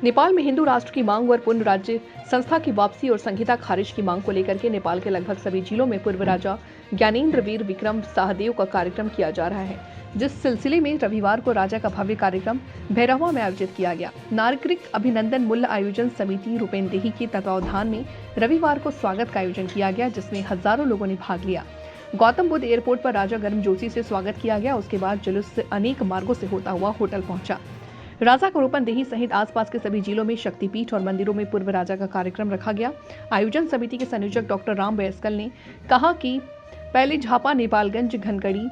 नेपाल में हिंदू राष्ट्र की मांग और पूर्ण राज्य संस्था की वापसी और संहिता खारिज की मांग को लेकर के नेपाल के लगभग सभी जिलों में पूर्व राजा ज्ञानेंद्र वीर विक्रम शाहदेव का कार्यक्रम किया जा रहा है, जिस सिलसिले में रविवार को राजा का भव्य कार्यक्रम भैरवा में आयोजित किया गया। नागरिक अभिनंदन मूल्य आयोजन समिति रूपेंदेही के तत्वावधान में रविवार को स्वागत का आयोजन किया गया, जिसमें हजारों लोगों ने भाग लिया। गौतम बुद्ध एयरपोर्ट पर राजा गर्मजोशी से स्वागत किया गया। उसके बाद जुलूस से अनेक मार्गों से होता हुआ होटल पहुंचा। राजा को रूपंदेही सहित आसपास के सभी जिलों में शक्तिपीठ और मंदिरों में पूर्व राजा का कार्यक्रम रखा गया। आयोजन समिति के संयोजक डॉक्टर राम वयस्कल ने कहा कि पहले झापा, नेपालगंज, घनकड़ी,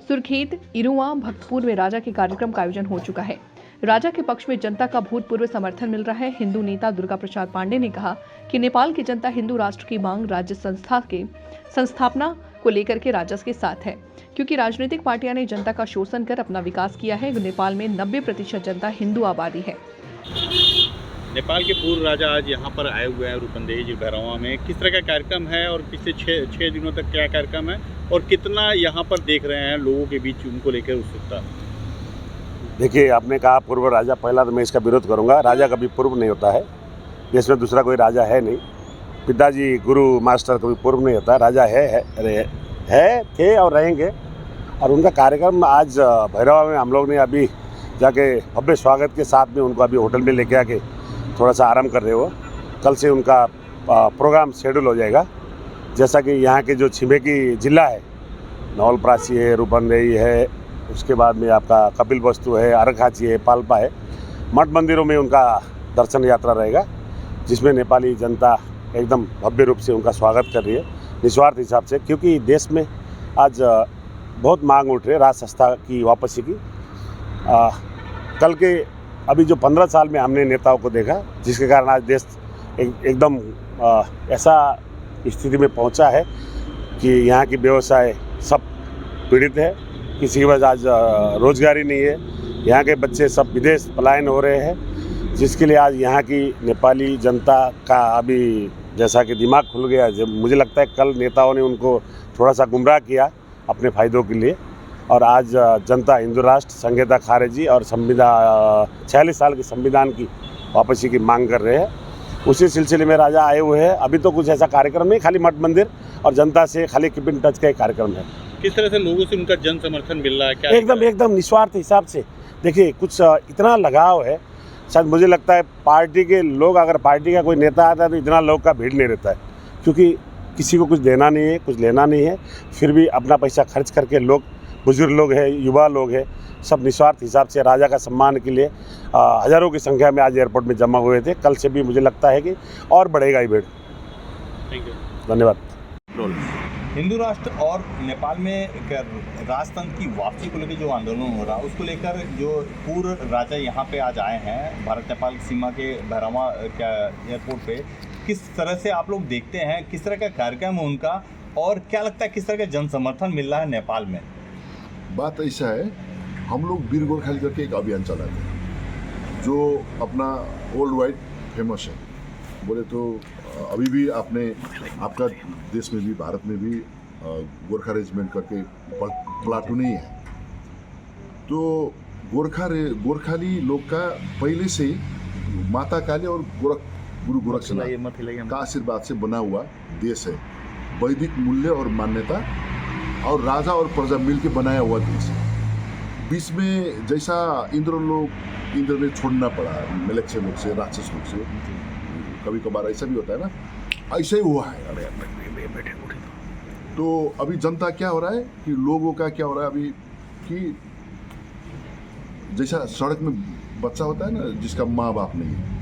सुरखेत, इरुआ, भक्तपुर में राजा के कार्यक्रम का आयोजन हो चुका है। राजा के पक्ष में जनता का भूतपूर्व समर्थन मिल रहा है। हिंदू नेता दुर्गा प्रसाद पांडे ने कहा कि नेपाल की जनता हिंदू राष्ट्र की मांग राज्य संस्था के संस्थापना को लेकर के राजस के साथ है, क्योंकि राजनीतिक पार्टियां ने जनता का शोषण कर अपना विकास किया है। नेपाल में 90% जनता हिंदू आबादी है। नेपाल के पूर्व राजा आज यहाँ पर आए हुए हैं रूपंदेही जी भैरवा में। किस तरह का कार्यक्रम है और पिछले छः दिनों तक क्या कार्यक्रम है और कितना यहाँ पर देख रहे हैं लोगों के बीच उनको लेकर उत्सुकता? देखिए, आपने कहा पूर्व राजा, पहला तो मैं इसका विरोध करूंगा। राजा कभी पूर्व नहीं होता है, देश में दूसरा कोई राजा है नहीं। पिताजी गुरु मास्टर कभी पूर्व नहीं होता। राजा है थे और रहेंगे। और उनका कार्यक्रम आज भैरवा में हम लोग ने अभी जाके भव्य स्वागत के साथ में उनको अभी होटल में लेके आके थोड़ा सा आराम कर रहे हो। कल से उनका प्रोग्राम शेड्यूल हो जाएगा। जैसा कि यहाँ के जो छिमेकी जिला है, नवलपरासी है, रूपंदेही है, उसके बाद में आपका कपिलवस्तु है, अरखाची है, पाल्पा है, मठ मंदिरों में उनका दर्शन यात्रा रहेगा, जिसमें नेपाली जनता एकदम भव्य रूप से उनका स्वागत कर रही है निस्वार्थ हिसाब से, क्योंकि देश में आज बहुत मांग उठ रही है राज संस्था की वापसी की। कल के अभी जो 15 साल में हमने नेताओं को देखा, जिसके कारण आज देश एकदम ऐसा स्थिति में पहुंचा है कि यहाँ की व्यवसाय सब पीड़ित है। किसी के पास आज रोजगारी नहीं है। यहाँ के बच्चे सब विदेश पलायन हो रहे हैं, जिसके लिए आज यहाँ की नेपाली जनता का अभी जैसा कि दिमाग खुल गया। जब मुझे लगता है कल नेताओं ने उनको थोड़ा सा गुमराह किया अपने फ़ायदों के लिए, और आज जनता हिंदू राष्ट्र संहिता खारिजी और संविधान 46 साल के संविधान की वापसी की मांग कर रहे हैं। उसी सिलसिले में राजा आए हुए हैं। अभी तो कुछ ऐसा कार्यक्रम नहीं, खाली मठ मंदिर और जनता से खाली कीप इन टच का एक कार्यक्रम है। किस तरह से लोगों से उनका जन समर्थन मिल रहा है? क्या एकदम निस्वार्थ हिसाब से। देखिए, कुछ इतना लगाव है, शायद मुझे लगता है पार्टी के लोग, अगर पार्टी का कोई नेता आता है तो इतना लोग का भीड़ नहीं रहता है, क्योंकि किसी को कुछ देना नहीं है, कुछ लेना नहीं है, फिर भी अपना पैसा खर्च करके लोग, बुजुर्ग लोग हैं, युवा लोग हैं, सब निस्वार्थ हिसाब से राजा का सम्मान के लिए हज़ारों की संख्या में आज एयरपोर्ट में जमा हुए थे। कल से भी मुझे लगता है कि और बढ़ेगा ही भीड़। थैंक यू, धन्यवाद। हिंदू राष्ट्र और नेपाल में राजतंत्र की वापसी को लेकर जो आंदोलन हो रहा है, उसको लेकर जो पूर्व राजा यहाँ पे आज आए हैं भारत नेपाल सीमा के भैरवा एयरपोर्ट पे, किस तरह से आप लोग देखते हैं, किस तरह का कार्यक्रम है उनका, और क्या लगता है किस तरह का जन समर्थन मिल रहा है नेपाल में? बात ऐसा है, हम लोग वीर गोरखाली करके एक अभियान चलाते हैं जो अपना वर्ल्ड वाइड फेमस है। बोले तो अभी भी आपका देश में भी, भारत में भी गोरखा रेजिमेंट करके प्लाटून ही है। तो गोरखाली लोग का पहले से माता काली और गुरु गोरक्षनाथ का आशीर्वाद से बना हुआ देश है। वैदिक मूल्य और मान्यता और राजा और प्रजा मिलके बनाया हुआ देश है। बीच में जैसा इंद्र ने छोड़ना पड़ा मिलेच्छ लोग से, राक्षस लोग से, कभी कभार ऐसा भी होता है ना, ऐसा ही हुआ है। तो अभी जनता क्या हो रहा है कि लोगों का क्या हो रहा है अभी कि जैसा सड़क में बच्चा होता है ना जिसका माँ बाप नहीं है,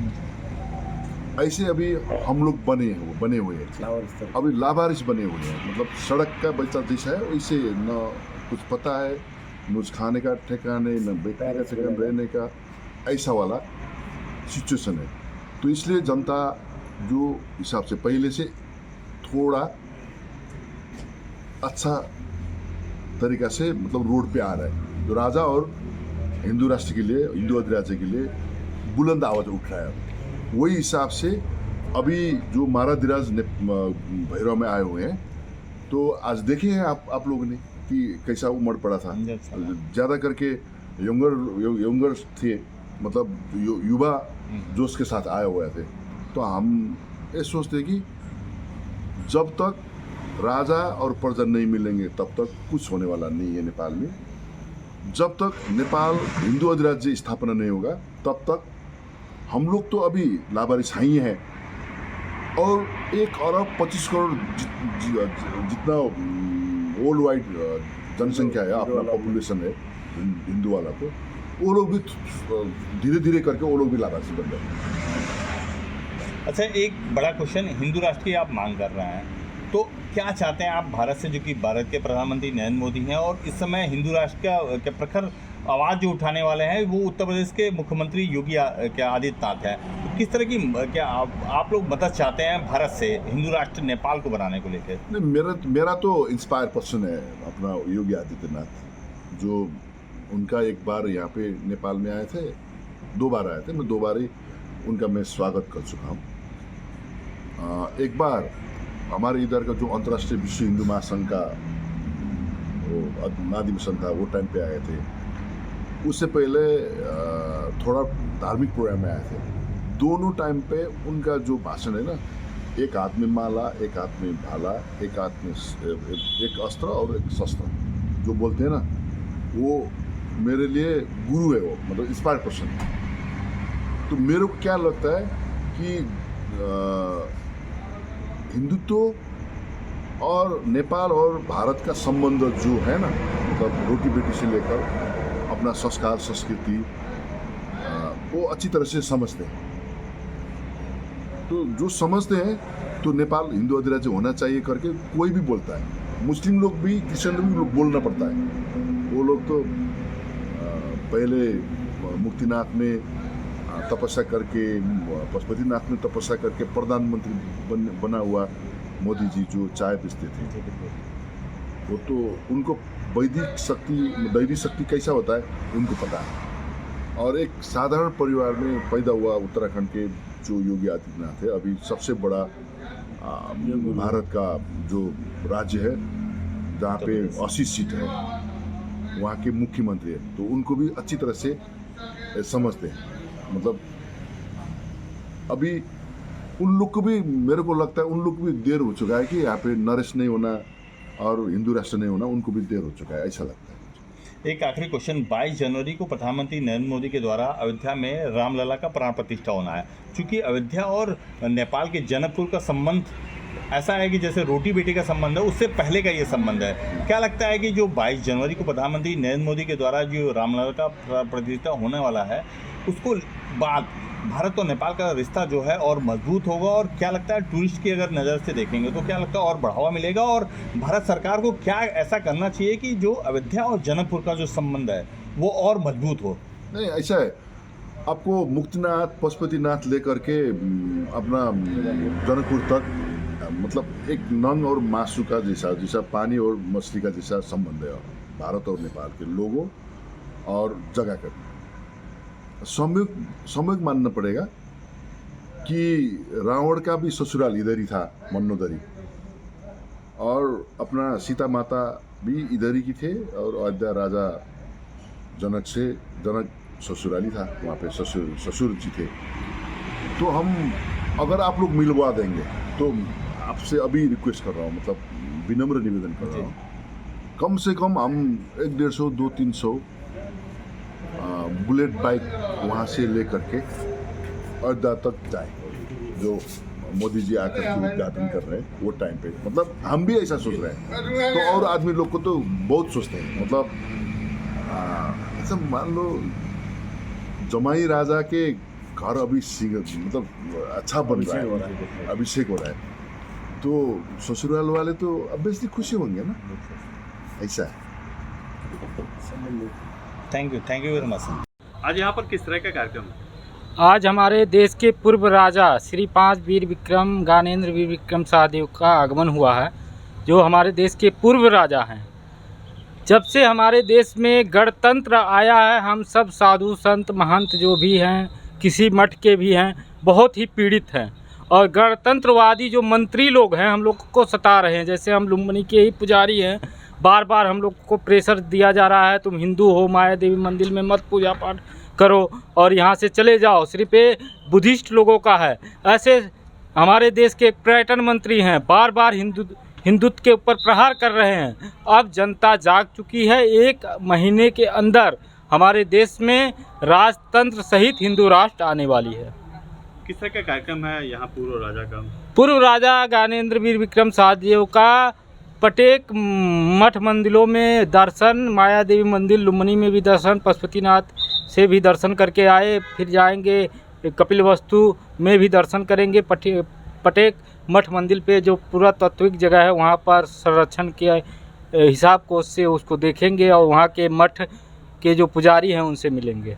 ऐसे अभी हम लोग बने हुए हैं। अभी लावारिस बने हुए हैं, मतलब सड़क का बच्चा जैसा है वैसे, न कुछ पता है, न खाने का ठिकाने, न बैठने का ठिकाना, रहने का, ऐसा वाला सिचुएशन है। तो इसलिए जनता जो हिसाब से पहले से थोड़ा अच्छा तरीका से मतलब रोड पे आ रहा है। तो राजा और हिंदू राष्ट्र के लिए, हिंदू अधिराज्य के लिए बुलंद आवाज उठ रहा है। वही हिसाब से अभी जो महाराज भैरव में आए हुए हैं, तो आज देखे हैं आप लोगों ने कि कैसा उमड़ पड़ा था। ज़्यादा करके यंगर थे, मतलब युवा जोश के साथ आए हुए थे। तो हम ये सोचते हैं कि जब तक राजा और प्रजा नहीं मिलेंगे तब तक कुछ होने वाला नहीं है नेपाल में। जब तक नेपाल हिंदू अधिराज्य स्थापना नहीं होगा तब तक हम लोग तो अभी लावारिस ही हैं और 1 अरब 25 करोड़ जितना वर्ल्ड वाइड जनसंख्या है, अपना पॉपुलेशन है हिंदू वाला, तो वो लोग भी धीरे धीरे करके वो लोग भी लाभार्थी बन जाएंगे। अच्छा, एक बड़ा क्वेश्चन, हिंदू राष्ट्र की आप मांग कर रहे हैं, तो क्या चाहते हैं आप भारत से, जो कि भारत के प्रधानमंत्री नरेंद्र मोदी हैं और इस समय हिंदू राष्ट्र का प्रखर आवाज़ जो उठाने वाले हैं वो उत्तर प्रदेश के मुख्यमंत्री योगी आदित्यनाथ है। तो किस तरह की क्या आप लोग मदद चाहते हैं भारत से हिंदू राष्ट्र नेपाल को बनाने को लेकर? नहीं, मेरा तो इंस्पायर पर्सन है अपना योगी आदित्यनाथ, जो उनका एक बार यहाँ पे नेपाल में आए थे, 2 बार आए थे, मैं 2 बार ही उनका मैं स्वागत कर चुका हूँ। एक बार हमारे इधर का जो अंतर्राष्ट्रीय विश्व हिंदू महासंघ का वो अधिवेशन था, वो टाइम पे आए थे। उससे पहले थोड़ा धार्मिक प्रोग्राम में आए थे। दोनों टाइम पे उनका जो भाषण है ना, एक हाथ में माला, एक हाथ में भाला, एक हाथ में एक अस्त्र और एक शस्त्र, जो बोलते हैं ना, वो मेरे लिए गुरु है, वो मतलब इंस्पायर पर्सन है। तो मेरे को क्या लगता है कि हिंदुत्व और नेपाल और भारत का संबंध जो है ना, मतलब रोटी बेटी से लेकर अपना संस्कार संस्कृति, वो अच्छी तरह से समझते हैं। तो जो समझते हैं तो नेपाल हिंदू अधिराज्य होना चाहिए करके कोई भी बोलता है, मुस्लिम लोग भी, क्रिश्चियन लोग भी बोलना पड़ता है। वो लोग तो पहले मुक्तिनाथ में तपस्या करके, पशुपतिनाथ में तपस्या करके प्रधानमंत्री बना हुआ मोदी जी जो चाय बेचते थे, वो तो उनको वैदिक शक्ति, दैवी शक्ति कैसा होता है उनको पता है। और एक साधारण परिवार में पैदा हुआ उत्तराखंड के जो योगी आदित्यनाथ है, अभी सबसे बड़ा भारत का जो राज्य है जहाँ पे 80 सीट है, वहाँ के मुख्यमंत्री है, तो उनको भी अच्छी तरह से समझते हैं। मतलब अभी उन लोग को भी, मेरे को लगता है उन लोग को भी देर हो चुका है कि यहाँ पे नरेश नहीं होना और हिंदू राष्ट्र नहीं होना, उनको भी देर हो चुका है, ऐसा लगता है। एक आखिरी क्वेश्चन, 22 जनवरी को प्रधानमंत्री नरेंद्र मोदी के द्वारा अयोध्या में रामलला का प्राण प्रतिष्ठा होना है। चूँकि अयोध्या और नेपाल के जनकपुर का संबंध ऐसा है कि जैसे रोटी बेटी का संबंध है, उससे पहले का ये संबंध है। क्या लगता है कि जो 22 जनवरी को प्रधानमंत्री नरेंद्र मोदी के द्वारा जो रामलला का प्रतिष्ठा होने वाला है, उसको बाद भारत और नेपाल का रिश्ता जो है और मजबूत होगा? और क्या लगता है, टूरिस्ट की अगर नज़र से देखेंगे तो क्या लगता है और बढ़ावा मिलेगा? और भारत सरकार को क्या ऐसा करना चाहिए कि जो अयोध्या और जनकपुर का जो संबंध है वो और मजबूत हो? नहीं, ऐसा है, आपको मुक्तिनाथ पशुपतिनाथ लेकर के अपना जनकपुर तक, मतलब एक नन और मासू का जैसा पानी और मछली का जैसा संबंध है भारत और नेपाल के लोगों और जगह का। संयोग मानना पड़ेगा कि रावण का भी ससुराल इधर ही था, मन्नोदरी, और अपना सीता माता भी इधर ही की थे, और अयोध्या राजा जनक ससुराली था, वहाँ पे ससुर जी थे। तो हम, अगर आप लोग मिलवा देंगे तो आपसे अभी रिक्वेस्ट कर रहा हूँ, मतलब विनम्र निवेदन कर रहा हूँ, कम से कम हम 150, 200-300 बुलेट बाइक वहाँ से लेकर के अयोध्या तक जाए, जो मोदी जी आकर के उद्घाटन कर रहे हैं वो टाइम पे। मतलब हम भी ऐसा सोच रहे हैं, तो और आदमी लोग को तो बहुत सोचते हैं। मतलब ऐसा मान लो जमाई राजा के घर अभी मतलब अच्छा बन रहा है, अभिषेक हो रहा है, तो ससुराल वाले तो ऑब्वियसली खुशी होंगे ना, ऐसा है। Thank you very much. आज यहाँ पर किस तरह का कार्यक्रम है? आज हमारे देश के पूर्व राजा श्री 5 वीर विक्रम ज्ञानेंद्र वीर विक्रम शाहदेव का आगमन हुआ है, जो हमारे देश के पूर्व राजा हैं। जब से हमारे देश में गणतंत्र आया है, हम सब साधु संत महंत जो भी हैं, किसी मठ के भी हैं, बहुत ही पीड़ित हैं। और गणतंत्रवादी जो मंत्री लोग हैं हम लोग को सता रहे हैं। जैसे हम लुम्बिनी के ही पुजारी हैं, बार बार हम लोग को प्रेशर दिया जा रहा है, तुम हिंदू हो, माया देवी मंदिर में मत पूजा पाठ करो और यहाँ से चले जाओ। सिर्फ बुद्धिस्ट लोगों का है। ऐसे हमारे देश के पर्यटन मंत्री हैं, बार बार हिंदुत्व के ऊपर प्रहार कर रहे हैं। अब जनता जाग चुकी है। 1 महीने के अंदर हमारे देश में राजतंत्र सहित हिंदू राष्ट्र आने वाली है। किस तरह का कार्यक्रम है यहाँ पूर्व राजा का? पूर्व राजा ज्ञानेंद्र वीर विक्रम शाहदेव का प्रत्येक मठ मंदिरों में दर्शन, माया देवी मंदिर लुम्बिनी में भी दर्शन, पशुपतिनाथ से भी दर्शन करके आए, फिर जाएंगे कपिलवस्तु में भी दर्शन करेंगे। प्रत्येक मठ मंदिर पे जो पुरातात्विक जगह है वहाँ पर संरक्षण के हिसाब को से उसको देखेंगे और वहाँ के मठ के जो पुजारी हैं उनसे मिलेंगे।